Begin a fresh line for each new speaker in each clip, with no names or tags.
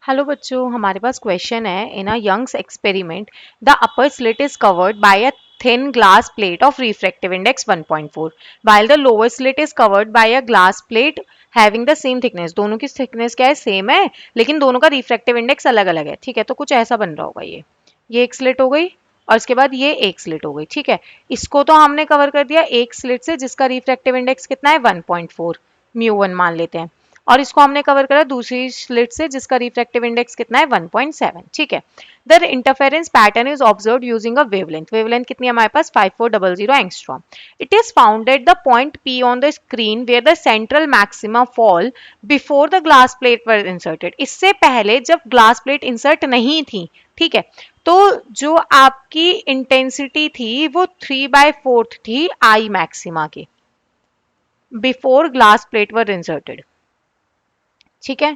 Hello बच्चों, हमारे पास क्वेश्चन है। In a Young's experiment the upper slit is covered by a thin glass plate of refractive index 1.4 while the lower slit is covered by a glass plate having the same thickness। दोनों की thickness क्या है, same है, लेकिन दोनों का refractive index अलग अलग है। ठीक है, तो कुछ ऐसा बन रहा होगा। ये एक स्लिट हो गई और इसके बाद ये एक स्लिट हो गई। ठीक है, इसको तो हमने कवर कर दिया एक स्लिट से जिसका रिफ्रैक्टिव इंडेक्स कितना है 1.4, μ1 मान लेते हैं। और इसको हमने कवर करा दूसरी स्लिट से जिसका रिफ्रैक्टिव इंडेक्स कितना है 1.7। ठीक है, the interference pattern is observed using a wavelength. Wavelength कितनी है हमारे पास 5400 angstrom. It is found at the point P on the screen where the central maxima fall before the glass plate were inserted. इससे पहले जब glass plate insert नहीं थी, ठीक है, तो जो आपकी इंटेंसिटी थी वो 3/4 थी आई मैक्सिमा की, before glass plate were inserted. ठीक है,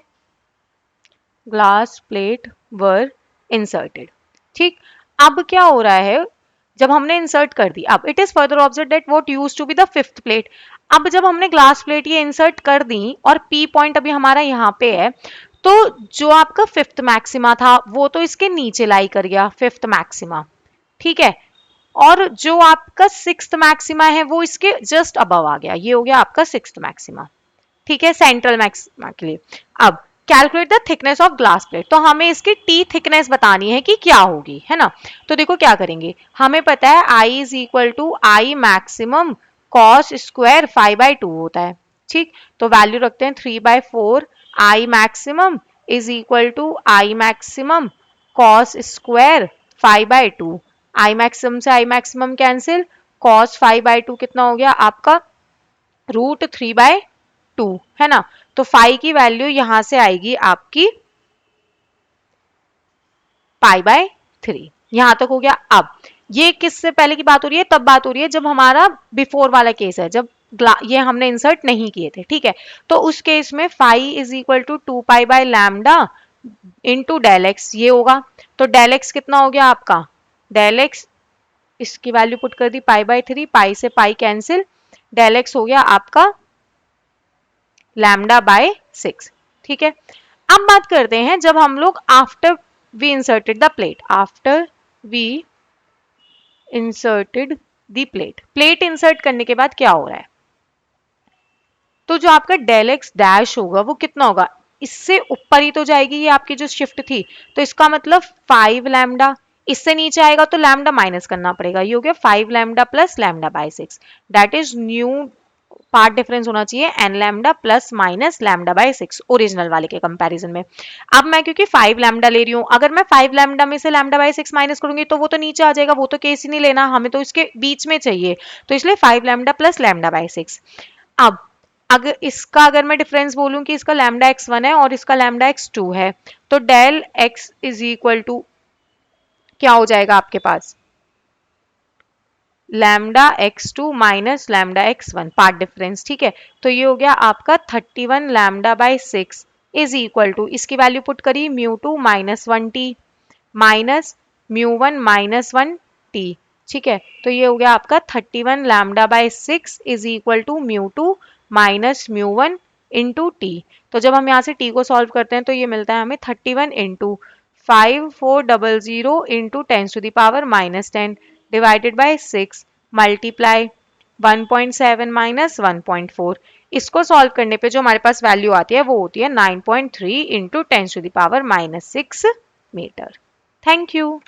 ग्लास प्लेट वर इंसर्टेड। ठीक, अब क्या हो रहा है, जब हमने इंसर्ट कर दी, अब it is further observe that what used to be the fifth plate. अब जब हमने ग्लास प्लेट ये इंसर्ट कर दी और पी पॉइंट अभी हमारा यहाँ पे है, तो जो आपका फिफ्थ मैक्सिमा था वो तो इसके नीचे लाई कर गया, फिफ्थ मैक्सिमा। ठीक है, और जो आपका सिक्स्थ मैक्सिमा है वो इसके जस्ट अबव आ गया, ये हो गया आपका सिक्स्थ मैक्सिमा। ठीक है, सेंट्रल मैक्सिमा के लिए। अब calculate the thickness of glass plate, तो हमें इसकी टी थिकनेस बतानी है कि क्या होगी, है ना। तो देखो क्या करेंगे, हमें पता है I is equal to I maximum cos square 5/2 होता है। ठीक, तो वैल्यू रखते हैं 3/4 I maximum is equal to I maximum cos square 5/2। I maximum से आई मैक्सिमम कैंसिल, कॉस 5/2 कितना हो गया आपका √3/2, है ना। तो फाई की वैल्यू यहां से आएगी आपकी π/3। यहां तक हो गया। अब ये किससे पहले की बात हो रही है, तब बात हो रही है जब हमारा बिफोर वाला केस है, जब ये हमने इंसर्ट नहीं किए थे। ठीक है, तो उस केस में phi is equal to 2π/λ into del x, ये होगा। तो डेल एक्स कितना हो गया आपका, डेल एक्स, इसकी वैल्यू पुट कर दी π/3, पाई से पाई कैंसिल, डेल एक्स हो गया आपका λ/6। ठीक है, अब बात करते हैं जब हम लोग after we inserted the plate, after we inserted the plate, plate insert करने के बाद क्या हो रहा है, तो जो आपका डेल एक्स डैश होगा वो कितना होगा, इससे ऊपर ही तो जाएगी ये आपकी जो शिफ्ट थी, तो इसका मतलब 5λ। इससे नीचे आएगा तो लैम्डा माइनस करना पड़ेगा, ये हो गया 5λ plus λ/6। That is new path difference होना चाहिए n λ प्लस माइनस λ/6 ओरिजिनल वाले के कंपैरिजन में। अब मैं क्योंकि 5λ ले रही हूँ, अगर मैं 5λ में से λ/6 माइनस करूंगी तो वो तो नीचे आ जाएगा, वो तो केस ही नहीं लेना, हमें तो इसके बीच में चाहिए, तो इसलिए 5λ प्लस λ/6। अब अगर मैं डिफरेंस बोलूं कि इसका λx1 है और इसका λx2 है, तो del x is equal to क्या हो जाएगा आपके पास, λx2 minus λx1 path difference. ठीक है, तो ये हो गया आपका 31 λ/6 इज इक्वल टू, इसकी वैल्यू पुट करी μ2 minus 1t minus μ1 minus 1t। ठीक है, तो ये हो गया आपका 31 λ/6 is equal to μ2 minus μ1 into t. तो जब हम यहाँ से t को सॉल्व करते हैं तो ये मिलता है हमें 31 into 5400 into 10⁻⁻10 divided by 6 multiply 1.7 minus 1.4। इसको सॉल्व करने पे जो हमारे पास वैल्यू आती है वो होती है 9.3 इंटू 10⁻⁻6 मीटर। Thank you.